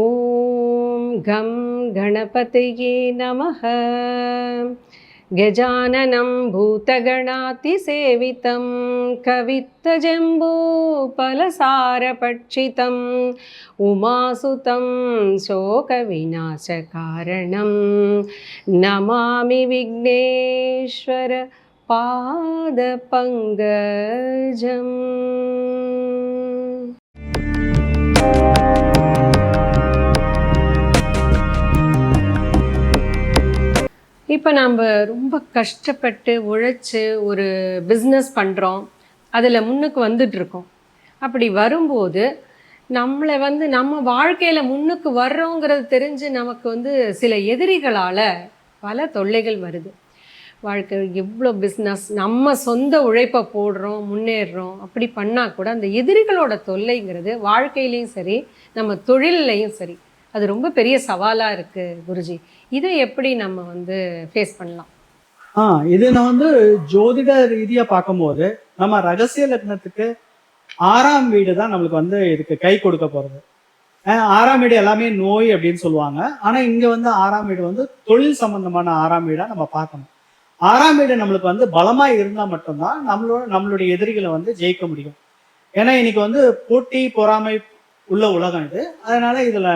ஓம் come கணபதியே நமः. கஜானனம் பூதகணாதிசேவிதம் கவித்தஜம்பூபலசாரபட்சிதம் உமாசுதம் சோகவிநாசகாரணம் நமாமி விக்னேஸ்வர பாதபங்கஜம். இப்போ நம்ம ரொம்ப கஷ்டப்பட்டு உழைச்சி ஒரு பிஸ்னஸ் பண்ணுறோம், அதில் முன்னுக்கு வந்துட்டுருக்கோம். அப்படி வரும்போது நம்மளை நம்ம வாழ்க்கையில் முன்னுக்கு வர்றோங்கிறது தெரிஞ்சு நமக்கு சில எதிரிகளால் பல தொல்லைகள் வருது. வாழ்க்கை எவ்வளோ பிஸ்னஸ் நம்ம சொந்த உழைப்பை போடுறோம், முன்னேறுறோம், அப்படி பண்ணால் கூட அந்த எதிரிகளோட தொல்லைங்கிறது வாழ்க்கையிலையும் சரி நம்ம தொழிலையும் சரி அது ரொம்ப பெரிய சவாலாக இருக்குது குருஜி. இதை எப்படி நம்ம ஃபேஸ் பண்ணலாம்? இது நான் ஜோதிட ரீதியாக பார்க்கும்போது நம்ம ரகசிய லக்னத்துக்கு 6ஆம் வீடு தான் நம்மளுக்கு இதுக்கு கை கொடுக்க போகிறது. 6ஆம் வீடு எல்லாமே நோய் அப்படின்னு சொல்லுவாங்க. ஆனால் இங்கே 6ஆம் வீடு தொழில் சம்பந்தமான 6ஆம் வீடாக நம்ம பார்க்கணும். 6ஆம் வீடு நம்மளுக்கு பலமாக இருந்தால் மட்டும்தான் நம்மளுடைய எதிரிகளை ஜெயிக்க முடியும். ஏன்னா இன்னைக்கு போட்டி பொறாமை உள்ள உலகம் இது. அதனால இதுல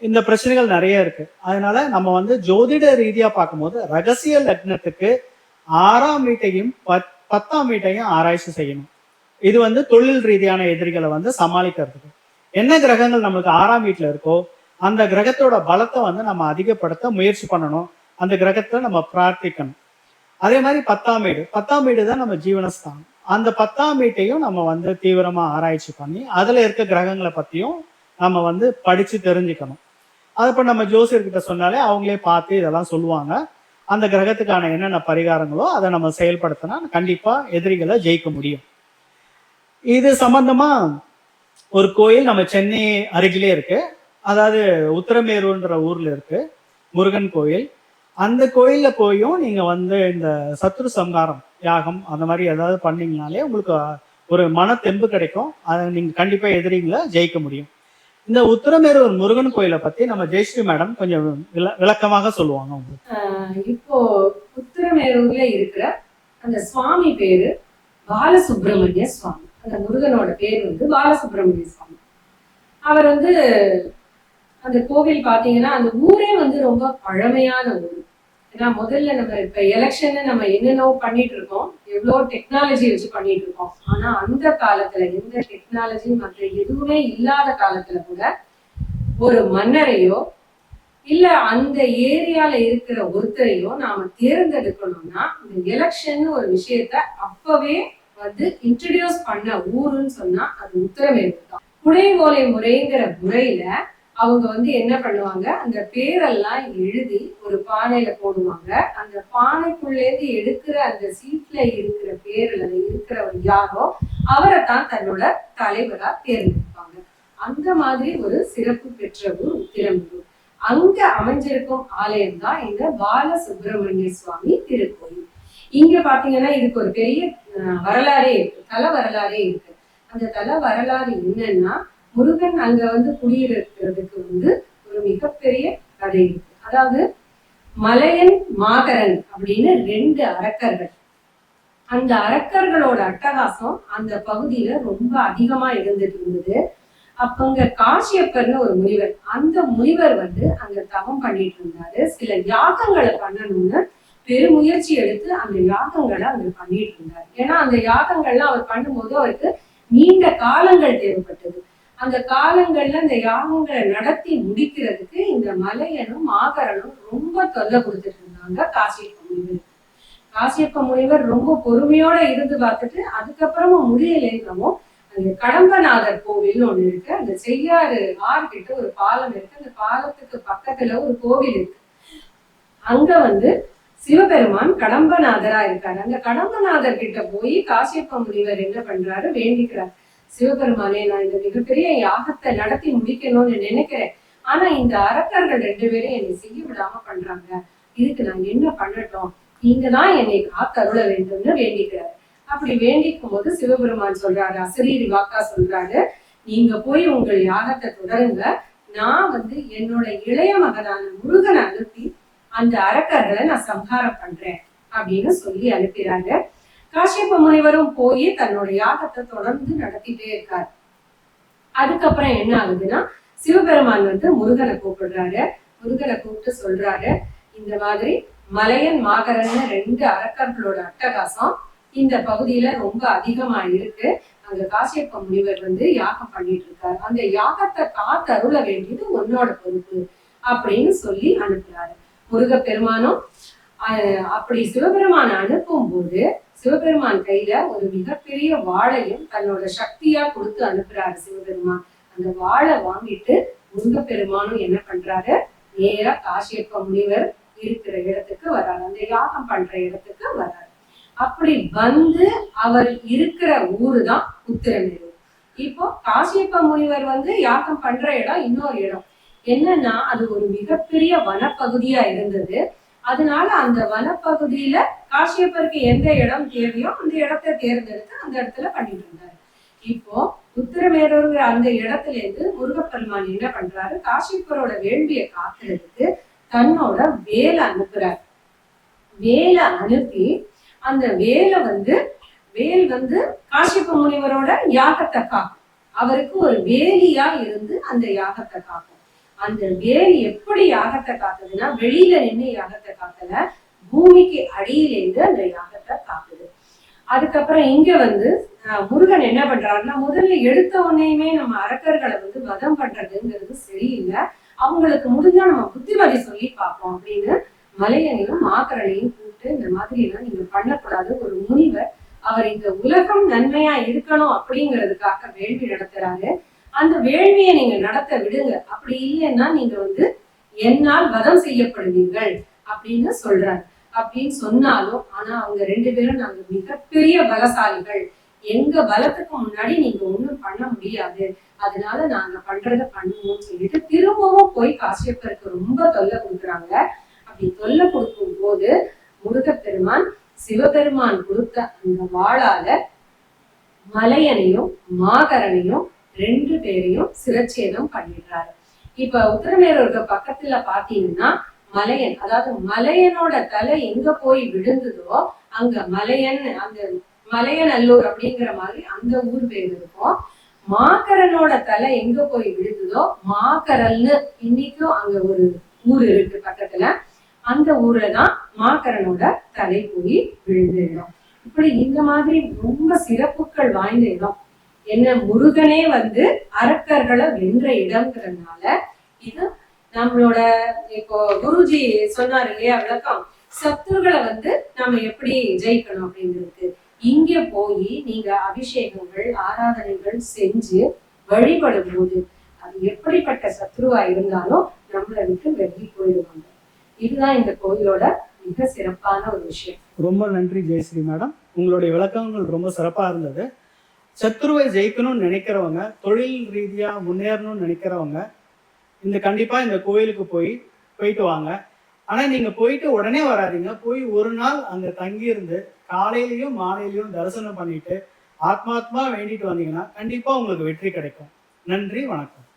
இந்த பிரச்சனைகள் நிறைய இருக்கு. அதனால நம்ம ஜோதிட ரீதியா பார்க்கும்போது ரகசிய லக்னத்துக்கு 6ஆம் வீட்டையும் 10ஆம் வீட்டையும் ஆராய்ச்சி செய்யணும். இது தொழில் ரீதியான எதிரிகளை சமாளிக்கிறதுக்கு என்ன கிரகங்கள் நம்மளுக்கு 6ஆம் வீட்டுல இருக்கோ அந்த கிரகத்தோட பலத்தை நம்ம அதிகப்படுத்த முயற்சி பண்ணணும். அந்த கிரகத்தை நம்ம பிரார்த்திக்கணும். அதே மாதிரி 10ஆம் வீடு தான் நம்ம ஜீவனஸ்தானம். அந்த 10ஆம் வீட்டையும் நம்ம தீவிரமா ஆராய்ச்சி பண்ணி அதுல இருக்க கிரகங்களை பத்தியும் நம்ம படிச்சு தெரிஞ்சுக்கணும். அது இப்போ நம்ம ஜோசியர்கிட்ட சொன்னாலே அவங்களே பார்த்து இதெல்லாம் சொல்லுவாங்க. அந்த கிரகத்துக்கான என்னென்ன பரிகாரங்களோ அதை நம்ம செயல்படுத்தினா கண்டிப்பா எதிரிகளை ஜெயிக்க முடியும். இது சம்பந்தமா ஒரு கோயில் நம்ம சென்னை அருகிலே இருக்கு. அதாவது உத்திரமேரூர்ன்ற ஊர்ல இருக்கு முருகன் கோயில். அந்த கோயில்ல போயும் நீங்க இந்த சத்ரு சம்ஹாரம் யாகம் அந்த மாதிரி ஏதாவது பண்ணீங்கனாலே உங்களுக்கு ஒரு மன தெம்பு கிடைக்கும். அதை நீங்க கண்டிப்பா எதிரிகளை ஜெயிக்க முடியும். இந்த உத்திரமேரூர் முருகன் கோயிலை பத்தி நம்ம ஜெயஸ்ரீ மேடம் கொஞ்சம் விளக்கமாக சொல்லுவாங்க. இப்போ உத்திரமேரூர்ல இருக்கிற அந்த சுவாமி பேரு பாலசுப்ரமணிய சுவாமி. அந்த முருகனோட பேர் பாலசுப்ரமணிய சுவாமி. அவர் அந்த கோவில் பாத்தீங்கன்னா அந்த ஊரே ரொம்ப பழமையான ஊர். ஏன்னா முதல்ல நம்ம இப்ப எலெக்ஷன் நம்ம என்னென்னவோ பண்ணிட்டு இருக்கோம், எவ்வளோ டெக்னாலஜி வச்சு பண்ணிட்டு இருக்கோம். ஆனா அந்த காலத்துல எந்த டெக்னாலஜி மற்ற எதுவுமே இல்லாத காலத்துல கூட ஒரு மன்னரையோ இல்ல அந்த ஏரியால இருக்கிற ஒருத்தரையோ நாம தேர்ந்தெடுக்கணும்னா இந்த எலெக்ஷன் ஒரு விஷயத்த அப்பவே இன்ட்ரடியூஸ் பண்ண ஊருன்னு சொன்னா அது உத்திரமேரூர் தான். குடைவோலை முறைங்கிற முறையில அவங்க என்ன பண்ணுவாங்க, அந்த பேரெல்லாம் எழுதி ஒரு பானையில போடுவாங்க. அந்த பானைக்குள்ளேருந்து எடுக்கிற அந்த சீட்ல இருக்கிற பேர்ல இருக்கிறவர் யாரோ அவரை தான் தன்னோட தலைவரா தேர்ந்தெடுப்பாங்க. அந்த மாதிரி ஒரு சிறப்பு பெற்ற ஊர் உத்திரமேரூர். அங்க அமைஞ்சிருக்கும் ஆலயம் தான் இந்த பாலசுப்ரமணிய சுவாமி திருக்கோயில். இங்க பாத்தீங்கன்னா இதுக்கு ஒரு பெரிய வரலாறே இருக்கு, தல வரலாறே இருக்கு. அந்த தல வரலாறு என்னன்னா, முருகன் அங்க குடியிருக்கிறதுக்கு ஒரு மிகப்பெரிய கதை இருக்கு. அதாவது மலையன் மாகரன் அப்படின்னு 2 அரக்கர்கள். அந்த அரக்கர்களோட அட்டகாசம் அந்த பகுதியில ரொம்ப அதிகமா இருந்துட்டு இருந்தது. அப்பங்க காசியப்பர்னு ஒரு முனிவர், அந்த முனிவர் அங்க தவம் பண்ணிட்டு இருந்தாரு. சில யாகங்களை பண்ணணும்னு பெருமுயற்சி எடுத்து அந்த யாகங்களை அங்க பண்ணிட்டு இருந்தாரு. ஏன்னா அந்த யாகங்கள்லாம் அவர் பண்ணும்போது அவருக்கு நீண்ட காலங்கள் தேவைப்பட்டது. அந்த காலங்கள்ல இந்த யாகங்களை நடத்தி முடிக்கிறதுக்கு இந்த மலையனும் மாகரனும் ரொம்ப தொல்லை கொடுத்துட்டு இருந்தாங்க காசியப்ப முனிவர். காசியப்ப முனிவர் ரொம்ப பொறுமையோட இருந்து பார்த்துட்டு அதுக்கப்புறமும் முடியலைங்கவும் அந்த கடம்பநாதர் கோவில்னு ஒண்ணு இருக்கு. அந்த செய்யாறு ஆறுகிட்ட ஒரு பாலம் இருக்கு. அந்த பாலத்துக்கு பக்கத்துல ஒரு கோவில் இருக்கு. அங்க சிவபெருமான் கடம்பநாதரா இருக்காரு. அந்த கடம்பநாதர் கிட்ட போய் காசியப்ப முனிவர் என்ன பண்றாரு, வேண்டிக்கிறார். சிவபெருமானே, நான் இந்த மிகப்பெரிய யாகத்தை நடத்தி முடிக்கணும்னு நினைக்கிறேன். ஆனா இந்த அரக்கர்கள் 2 பேரும் என்னை செய்ய விடாம பண்றாங்க. இதுக்கு நான் என்ன பண்ணட்டும், நீங்க தான் என்னை காத்தருள வேண்டும்னு வேண்டிக்கிறாரு. அப்படி வேண்டிக்கும் போது சிவபெருமான் சொல்றாரு, அசரீரி வாக்கா சொல்றாரு, நீங்க போய் உங்கள் யாகத்தை தொடருங்க, நான் வந்து என்னோட இளைய மகனான முருகனை அனுப்பி அந்த அரக்கர்களை நான் சம்ஹாரம் பண்றேன் அப்படின்னு சொல்லி அனுப்பிறாங்க. காஷ்யப முனிவரும் போய் தன்னோட யாகத்தை தொடர்ந்து நடத்திட்டே இருக்காரு. அதுக்கப்புறம் என்ன ஆகுதுன்னா, சிவபெருமான் வந்து முருகனை கூப்பிடுறாரு. முருகனை கூப்பிட்டு சொல்றாரு, இந்த மாதிரி மலையன் மாகரன் 2 அரக்கர்களோட அட்டகாசம் இந்த பகுதியில ரொம்ப அதிகமா இருக்கு. அங்க காஷ்யப முனிவர் வந்து யாகம் பண்ணிட்டு இருக்காரு. அந்த யாகத்தை காத்தருள வேண்டியது உன்னோட பொறுப்பு அப்படின்னு சொல்லி அனுப்புறாரு. முருகப்பெருமானும் அப்படி சிவபெருமான அனுப்பும் போது சிவபெருமான் கையில ஒரு மிகப்பெரிய வாளையும் தன்னோட சக்தியா கொடுத்து அனுப்புறாரு சிவபெருமான். அந்த வாளை வாங்கிட்டு முருகப்பெருமானும் என்ன பண்றாரு, நேரா காஷ்யப முனிவர் இருக்கிற இடத்துக்கு வர்றாரு, அந்த யாகம் பண்ற இடத்துக்கு வர்றாரு. அப்படி வந்து அவர் இருக்கிற ஊரு தான் உத்திரமேரூர். இப்போ காஷ்யப முனிவர் வந்து யாகம் பண்ற இடம் இன்னொரு இடம். என்னன்னா, அது ஒரு மிகப்பெரிய வனப்பகுதியா இருந்தது. அதனால அந்த வனப்பகுதியில காஷ்யப்பருக்கு எந்த இடம் தேவையோ அந்த இடத்தை தேர்ந்தெடுத்து அந்த இடத்துல பண்ணிட்டு இருந்தாரு. இப்போ உத்திரமேரூர் அந்த இடத்துல இருந்து முருகப்பெருமான் என்ன பண்றாரு, காஷ்யப்பரோட வேள்வியை காக்கிறதுக்கு தன்னோட வேலை அனுப்புறாரு. வேலை அனுப்பி அந்த வேல் வந்து காஷ்யப முனிவரோட யாகத்தை காக்கும். அவருக்கு ஒரு வேலியா இருந்து அந்த யாகத்தை காக்கும். அந்த வேல் எப்படி யாகத்தை காக்குதுன்னா, வெளியில நின்று யாகத்தை காக்கல, பூமிக்கு அடியிலேருந்து அந்த யாகத்தை காக்குது. அதுக்கப்புறம் இங்க வந்து முருகன் என்ன பண்றாருன்னா, முதல்ல எடுத்த உடனேயுமே நம்ம அரக்கர்களை வந்து வதம் பண்றதுங்கிறது சரியில்லை, அவங்களுக்கு முடிஞ்சா நம்ம புத்திமதி சொல்லி பார்ப்போம் அப்படின்னு மலையனையும் மாக்கரனையும் கூப்பிட்டு, இந்த மாதிரி எல்லாம் நீங்க பண்ணக்கூடாது, ஒரு முனிவர் அவர் இந்த உலகம் நன்மையா இருக்கணும் அப்படிங்கிறதுக்காக வேள்வி நடத்துறாரு, அந்த வேள்வியை நீங்க நடத்த விடுங்க, அப்படி இல்லைன்னா நீங்க வந்து என்னால் வதம் செய்யப்படுவீர்கள் அப்படின்னு சொல்றாரு. அப்படின்னு சொன்னாலும் ஆனா அவங்க 2 பேரும் நாங்க மிகப்பெரிய பலசாலிகள், எங்க பலத்துக்கு முன்னாடி நீங்க ஒண்ணும் பண்ண முடியாது, அதனால நாங்க பண்றத பண்ணுவோம்னு சொல்லிட்டு திரும்பவும் போய் காஷ்யப்பருக்கு ரொம்ப தொல்லை கொடுக்குறாங்க. அப்படி தொல்லை கொடுக்கும் போது முருகப்பெருமான் சிவபெருமான் கொடுத்த அந்த வாளால மலையனையும் மாகரனையும் 2 பேரையும் சிரச்சேதம் பண்ணிடுறாரு. இப்ப உத்திரமேரூருக்கு பக்கத்துல பாத்தீங்கன்னா மலையன், அதாவது மலையனோட தலை எங்க போய் விழுந்ததோ அங்க அந்த மலையநல்லூர் அப்படிங்கிற மாதிரி அந்த ஊர் பேர் இருக்கும். மாகரனோட தலை எங்க போய் விழுந்ததோ மாகரல்னு இன்னைக்கும் அங்க ஒரு ஊர் இருக்கு பக்கத்துல, அந்த ஊர்ல தான் மாகரனோட தலை போய் விழுந்த இடம். இப்படி இந்த மாதிரி ரொம்ப சிறப்புகள் வாய்ந்த இடம். என்ன, முருகனே வந்து அரக்கர்களை வென்ற இடம்ங்கிறதுனால இது நம்மளோட இப்போ குருஜி சொன்னாரு இல்லையா விளக்கம், சத்துருகளை வந்து நம்ம எப்படி ஜெயிக்கணும் அப்படிங்கிறதுக்கு இங்க போய் நீங்க அபிஷேகங்கள் ஆராதனைகள் செஞ்சு வழிபடும் போது அது எப்படிப்பட்ட சத்ருவா இருந்தாலும் நம்மளை விட்டு வெளியே போயிடுவாங்க. இதுதான் இந்த கோயிலோட மிக சிறப்பான ஒரு விஷயம். ரொம்ப நன்றி ஜெயஸ்ரீ மேடம், உங்களுடைய விளக்கங்கள் ரொம்ப சிறப்பா இருந்தது. சத்ருவை ஜெயிக்கணும்னு நினைக்கிறவங்க, தொழில் ரீதியா முன்னேறணும்னு நினைக்கிறவங்க கண்டிப்பா இந்த கோயிலுக்கு போயிட்டு வாங்க. ஆனா நீங்க போயிட்டு உடனே வராதீங்க, போய் ஒரு நாள் அங்க தங்கி இருந்து காலையிலயும் மாலையிலயும் தரிசனம் பண்ணிட்டு ஆத்மாத்மா வேண்டிட்டு வந்தீங்கன்னா கண்டிப்பா உங்களுக்கு வெற்றி கிடைக்கும். நன்றி, வணக்கம்.